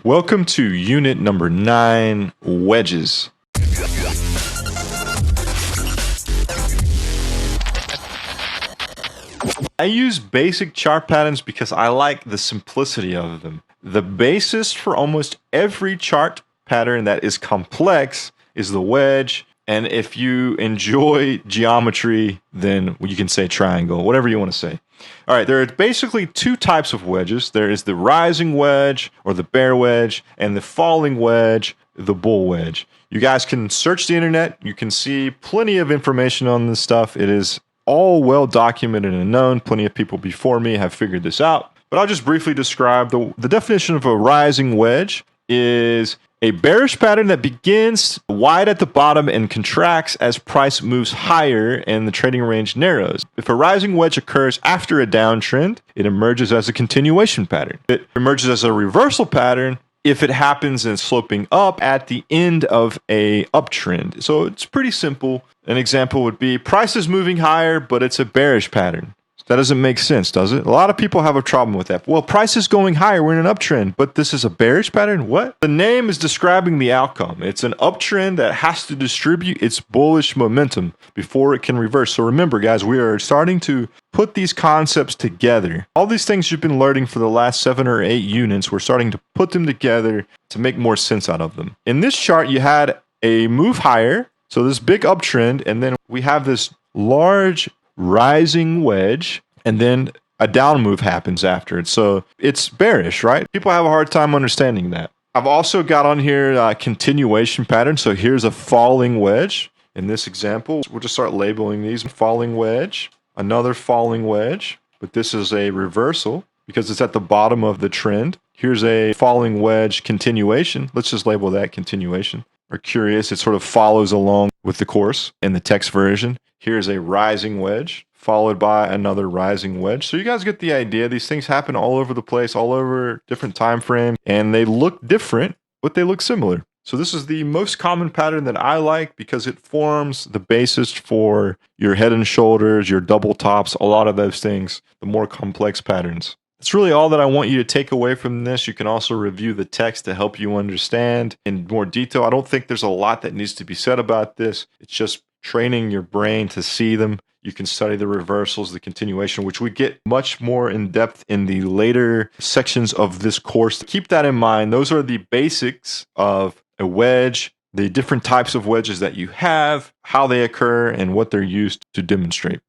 Welcome to unit number 9, wedges. I use basic chart patterns because I like the simplicity of them. The basis for almost every chart pattern that is complex is the wedge. And if you enjoy geometry, then you can say triangle, whatever you want to say. All right, there are basically two types of wedges. There is the rising wedge or the bear wedge, and the falling wedge, the bull wedge. You guys can search the internet. You can see plenty of information on this stuff. It is all well documented and known. Plenty of people before me have figured this out. But I'll just briefly describe the definition of a rising wedge is a bearish pattern that begins wide at the bottom and contracts as price moves higher and the trading range narrows. If a rising wedge occurs after a downtrend, it emerges as a continuation pattern. It emerges as a reversal pattern if it happens in sloping up at the end of a uptrend. So it's pretty simple. An example would be price is moving higher, but it's a bearish pattern. That doesn't make sense, does it? A lot of people have a problem with that. Well, price is going higher. We're in an uptrend, but this is a bearish pattern? What? The name is describing the outcome. It's an uptrend that has to distribute its bullish momentum before it can reverse. So remember, guys, we are starting to put these concepts together. All these things you've been learning for the last 7 or 8 units, we're starting to put them together to make more sense out of them. In this chart, you had a move higher, so this big uptrend, and then we have this large rising wedge, and then a down move happens after it. So it's bearish, right? People have a hard time understanding that. I've also got on here a continuation pattern. So here's a falling wedge. In this example, we'll just start labeling these. Falling wedge, another falling wedge, but this is a reversal because it's at the bottom of the trend. Here's a falling wedge continuation. Let's just label that continuation. Or curious, it sort of follows along with the course in the text version. Here's a rising wedge, followed by another rising wedge. So you guys get the idea. These things happen all over the place, all over different time frames, and they look different, but they look similar. So this is the most common pattern that I like because it forms the basis for your head and shoulders, your double tops, a lot of those things, the more complex patterns. That's really all that I want you to take away from this. You can also review the text to help you understand in more detail. I don't think there's a lot that needs to be said about this. It's just training your brain to see them. You can study the reversals, the continuation, which we get much more in depth in the later sections of this course. Keep that in mind. Those are the basics of a wedge, the different types of wedges that you have, how they occur, and what they're used to demonstrate.